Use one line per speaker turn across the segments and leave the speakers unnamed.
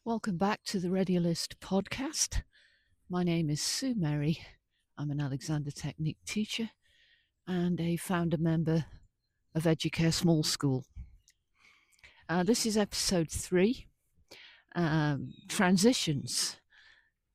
Welcome back to the Ready List podcast. My name is Sue Merry. I'm an Alexander Technique teacher and a founder member of Educare Small School. This is episode 3, transitions.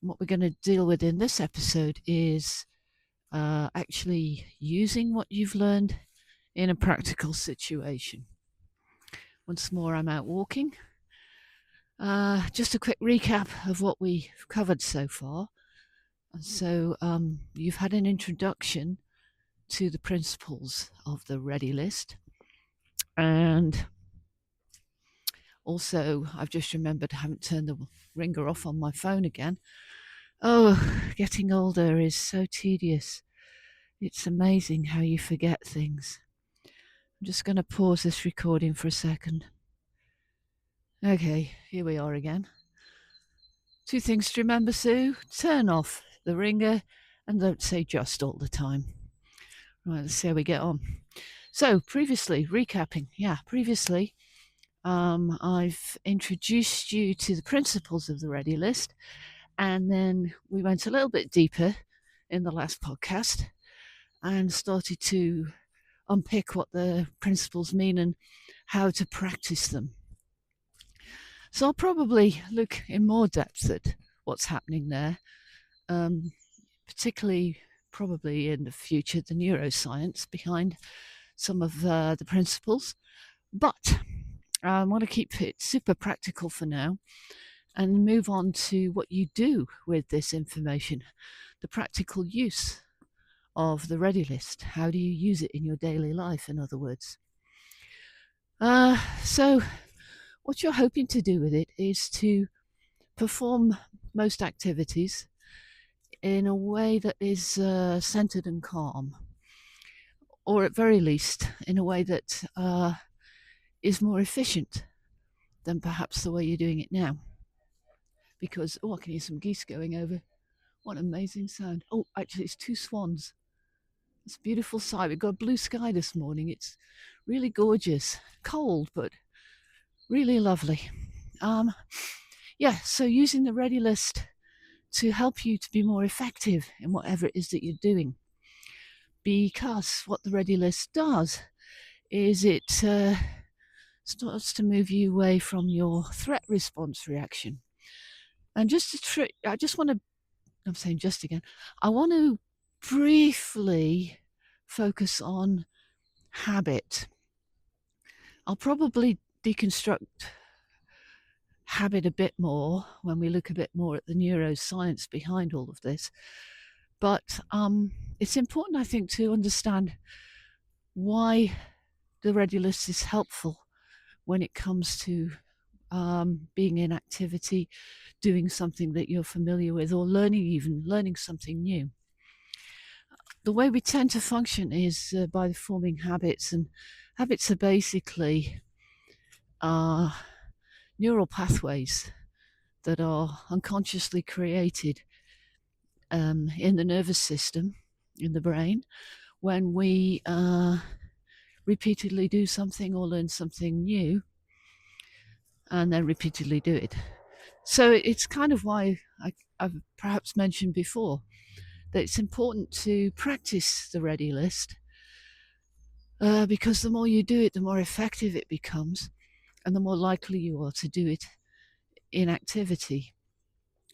What we're going to deal with in this episode is actually using what you've learned in a practical situation. Once more, I'm out walking. Just a quick recap of what we've covered so far. So you've had an introduction to the principles of the Ready List. And also, I've just remembered I haven't turned the ringer off on my phone again. Oh, getting older is so tedious. It's amazing how you forget things. I'm just going to pause this recording for a second. Okay, here we are again. 2 things to remember, Sue. Turn off the ringer and don't say just all the time. Right, let's see how we get on. So previously, recapping. Previously, I've introduced you to the principles of the Ready List, and then we went a little bit deeper in the last podcast and started to unpick what the principles mean and how to practice them. So I'll probably look in more depth at what's happening there, particularly probably in the future, the neuroscience behind some of the principles. But I want to keep it super practical for now and move on to what you do with this information, the practical use of the Ready List. How do you use it in your daily life, in other words? So what you're hoping to do with it is to perform most activities in a way that is centered and calm, or at very least in a way that is more efficient than perhaps the way you're doing it now. Because, I can hear some geese going over. What an amazing sound. Oh, actually, it's 2 swans. It's a beautiful sight. We've got a blue sky this morning. It's really gorgeous. Cold, but really lovely. So using the Ready List to help you to be more effective in whatever it is that you're doing. Because what the Ready List does is it starts to move you away from your threat response reaction. And I want to briefly focus on habit. I'll probably deconstruct habit a bit more when we look a bit more at the neuroscience behind all of this. But it's important, I think, to understand why the Ready List is helpful when it comes to being in activity, doing something that you're familiar with, or learning something new. The way we tend to function is by forming habits, and habits are basically neural pathways that are unconsciously created in the nervous system, in the brain, when we repeatedly do something or learn something new and then repeatedly do it. So it's kind of why I've perhaps mentioned before that it's important to practice the Ready List, because the more you do it, the more effective it becomes, and the more likely you are to do it in activity.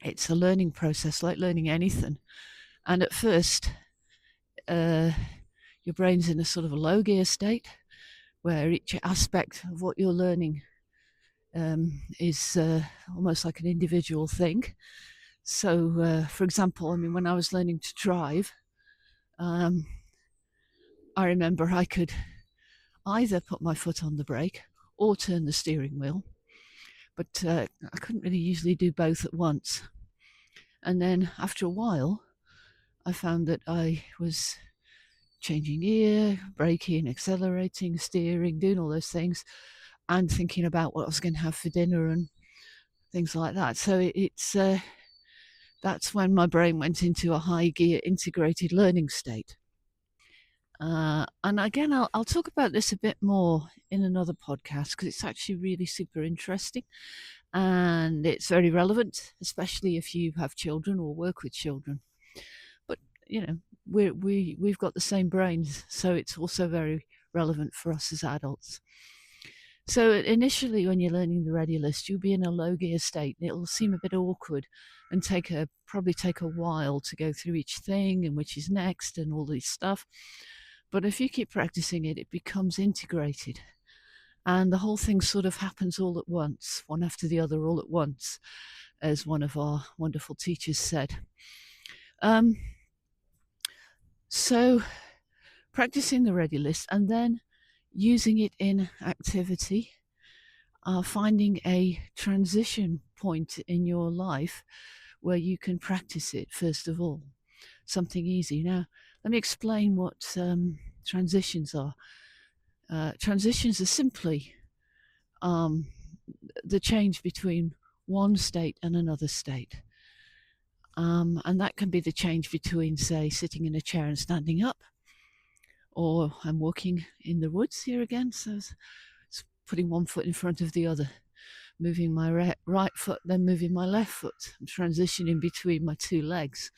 It's a learning process, like learning anything. And at first, your brain's in a sort of a low gear state, where each aspect of what you're learning is almost like an individual thing. So, for example, when I was learning to drive, I remember I could either put my foot on the brake or turn the steering wheel, but I couldn't really usually do both at once. And then after a while, I found that I was changing gear, braking, accelerating, steering, doing all those things, and thinking about what I was going to have for dinner and things like that. So that's when my brain went into a high gear integrated learning state. And again, I'll talk about this a bit more in another podcast because it's actually really super interesting. and it's very relevant, especially if you have children or work with children. But we've got the same brains, so it's also very relevant for us as adults. So initially, when you're learning the ready list, you'll be in a low gear state. It'll seem a bit awkward and probably take a while to go through each thing and which is next and all this stuff. But if you keep practicing it, it becomes integrated. And the whole thing sort of happens all at once, one after the other, all at once, as one of our wonderful teachers said. So practicing the ready list and then using it in activity, finding a transition point in your life where you can practice it, first of all, something easy. Now, let me explain what transitions are. Transitions are simply the change between one state and another state. And that can be the change between, say, sitting in a chair and standing up, or I'm walking in the woods here again, so it's putting one foot in front of the other, moving my right foot, then moving my left foot. I'm transitioning between my two legs.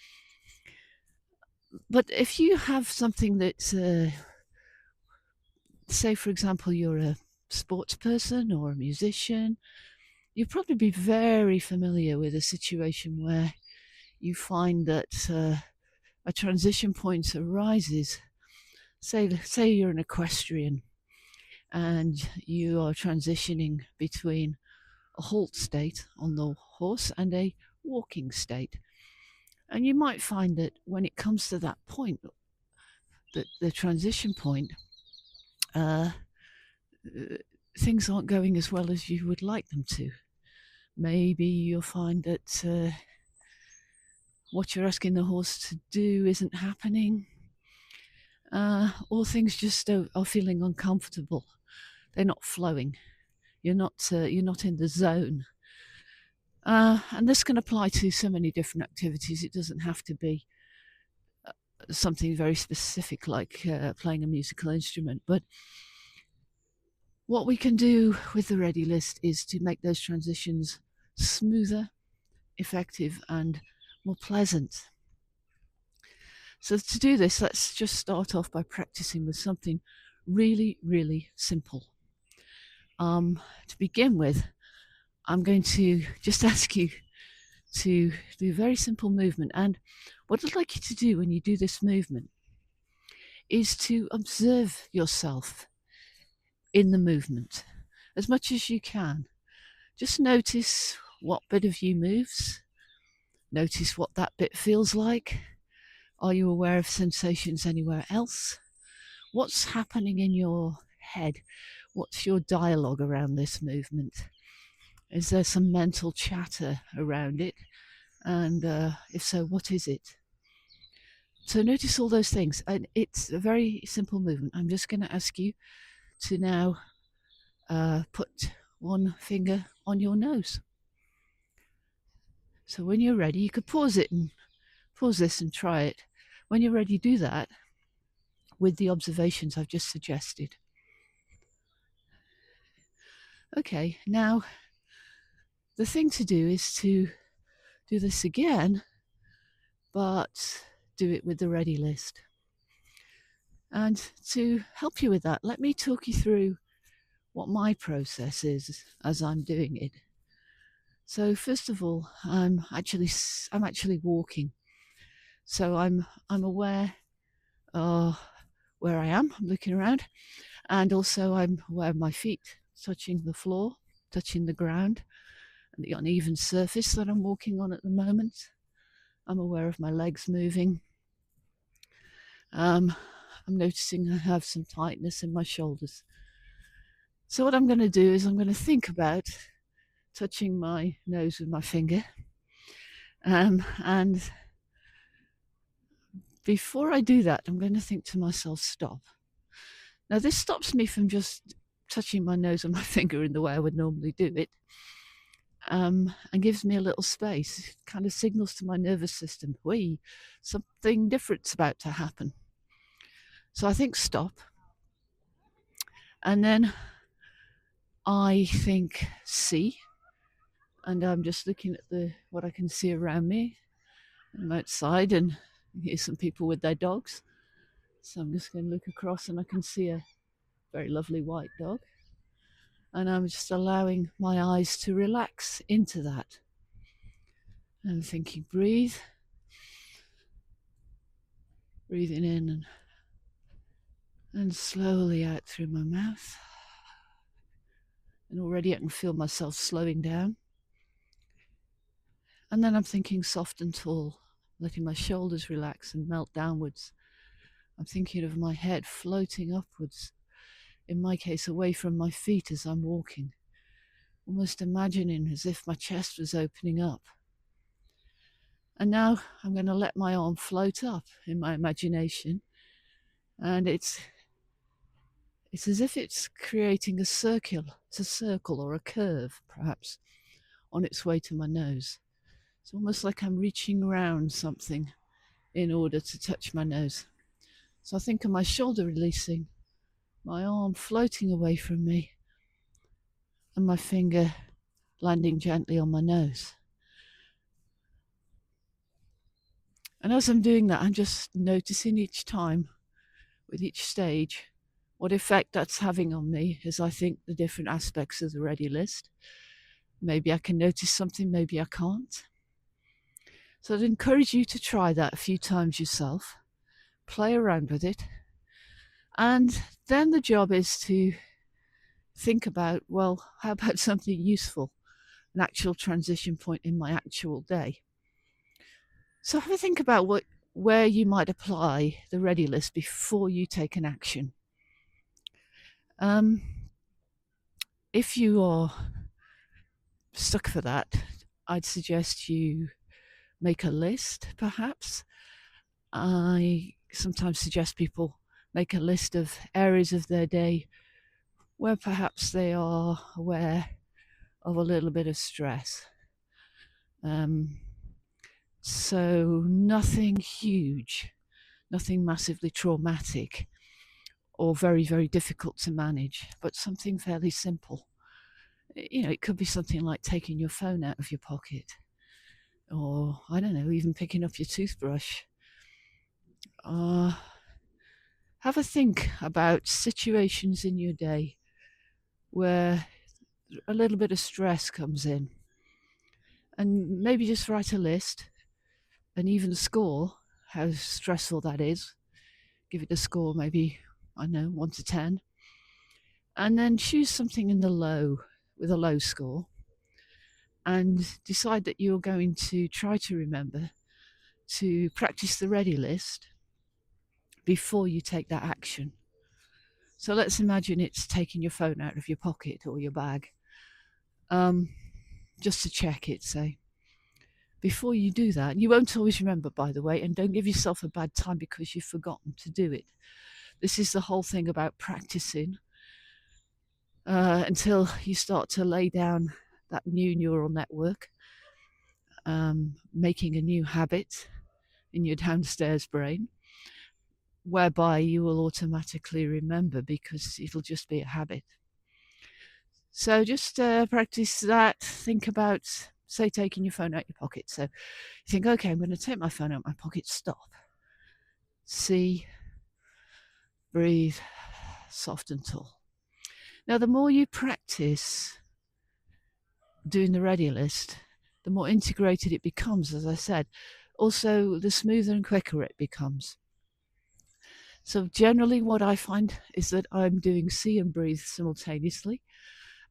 But if you have something that, say, for example, you're a sports person or a musician, you'll probably be very familiar with a situation where you find that a transition point arises. Say you're an equestrian and you are transitioning between a halt state on the horse and a walking state. And you might find that when it comes to that point, the transition point, things aren't going as well as you would like them to. Maybe you'll find that what you're asking the horse to do isn't happening, or things just are feeling uncomfortable. They're not flowing. You're not in the zone. And this can apply to so many different activities. It doesn't have to be something very specific like playing a musical instrument. But what we can do with the ready list is to make those transitions smoother, effective, and more pleasant. So to do this, let's just start off by practicing with something really, really simple. To begin with, I'm going to just ask you to do a very simple movement. And what I'd like you to do when you do this movement is to observe yourself in the movement as much as you can. Just notice what bit of you moves. Notice what that bit feels like. Are you aware of sensations anywhere else? What's happening in your head? What's your dialogue around this movement? Is there some mental chatter around it? And if so, what is it? So notice all those things. And it's a very simple movement. I'm just going to ask you to now put one finger on your nose. So when you're ready, you could pause this and try it. When you're ready, do that with the observations I've just suggested. Okay, now the thing to do is to do this again, but do it with the ready list. And to help you with that, let me talk you through what my process is as I'm doing it. So first of all, I'm actually walking. So I'm aware where I am. I'm looking around, and also I'm aware of my feet touching the floor, touching the ground, and the uneven surface that I'm walking on at the moment. I'm aware of my legs moving. I'm noticing I have some tightness in my shoulders. So what I'm going to do is I'm going to think about touching my nose with my finger. And before I do that, I'm going to think to myself, stop. Now, this stops me from just touching my nose with my finger in the way I would normally do it, and gives me a little space. It kind of signals to my nervous system, wait, something different's about to happen. So I think stop. And then I think see. and I'm just looking at what I can see around me. I'm outside and hear some people with their dogs. So I'm just going to look across and I can see a very lovely white dog. And I'm just allowing my eyes to relax into that. I'm thinking, breathe. Breathing in and slowly out through my mouth. And already I can feel myself slowing down. And then I'm thinking soft and tall, letting my shoulders relax and melt downwards. I'm thinking of my head floating upwards, in my case away from my feet as I'm walking, almost imagining as if my chest was opening up. And now I'm going to let my arm float up in my imagination, and it's as if it's creating a circle or a curve, perhaps, on its way to my nose. It's almost like I'm reaching around something in order to touch my nose. So I think of my shoulder releasing, my arm floating away from me, and my finger landing gently on my nose. And as I'm doing that, I'm just noticing each time, with each stage, what effect that's having on me as I think the different aspects of the ready list. Maybe I can notice something, maybe I can't. So I'd encourage you to try that a few times yourself, play around with it, and then the job is to think about, well, how about something useful, an actual transition point in my actual day. So have a think about where you might apply the ready list before you take an action. If you are stuck for that, I'd suggest you make a list, perhaps. I sometimes suggest people make a list of areas of their day where perhaps they are aware of a little bit of stress. So nothing huge, nothing massively traumatic or very, very difficult to manage, but something fairly simple. It could be something like taking your phone out of your pocket, or I don't know, even picking up your toothbrush. Have a think about situations in your day where a little bit of stress comes in, and maybe just write a list and even score how stressful that is. Give it a score, maybe, I don't know, 1 to 10, and then choose something in the low, with a low score, and decide that you're going to try to remember to practice the ready list before you take that action. So let's imagine it's taking your phone out of your pocket or your bag, just to check it, say. Before you do that, you won't always remember, by the way, and don't give yourself a bad time because you've forgotten to do it. This is the whole thing about practicing until you start to lay down that new neural network, making a new habit in your downstairs brain, whereby you will automatically remember because it'll just be a habit. So just practice that. Think about, say, taking your phone out your pocket. So you think, okay, I'm going to take my phone out of my pocket. Stop. See, breathe, soft and tall. Now, the more you practice doing the ready list, the more integrated it becomes, as I said. Also, the smoother and quicker it becomes. So generally what I find is that I'm doing see and breathe simultaneously,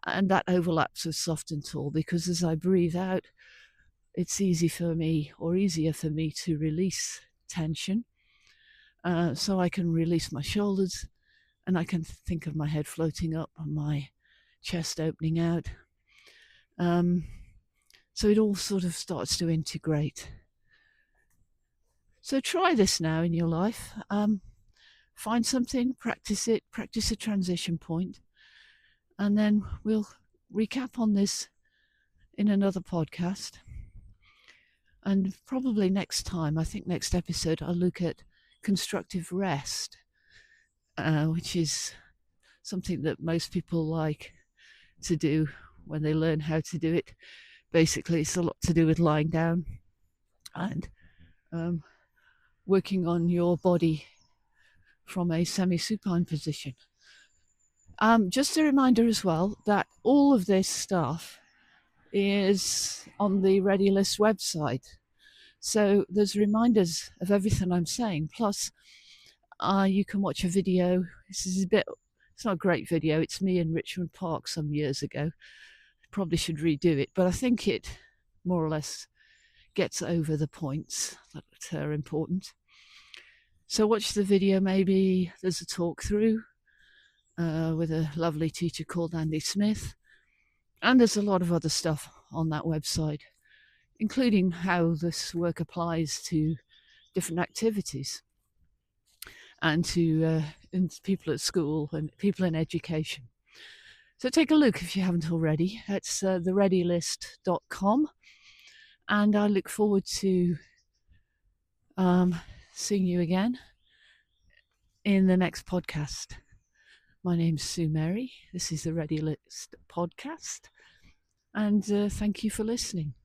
and that overlaps with soft and tall, because as I breathe out, it's easier for me to release tension. So I can release my shoulders, and I can think of my head floating up and my chest opening out. So it all sort of starts to integrate. So try this now in your life. Find something, practice it, practice a transition point, and then we'll recap on this in another podcast. And probably next time, I think next episode, I'll look at constructive rest, which is something that most people like to do when they learn how to do it. Basically, it's a lot to do with lying down and working on your body from a semi-supine position. Just a reminder as well that all of this stuff is on the Ready List website. So there's reminders of everything I'm saying. Plus, you can watch a video. It's not a great video. It's me in Richmond Park some years ago. Probably should redo it, but I think it more or less gets over the points that are important. So watch the video. Maybe there's a talk through with a lovely teacher called Andy Smith. And there's a lot of other stuff on that website, including how this work applies to different activities and to people at school and people in education. So take a look if you haven't already. It's thereadylist.com. And I look forward to seeing you again in the next podcast. My name's Sue Mary. This is the Ready List podcast. And thank you for listening.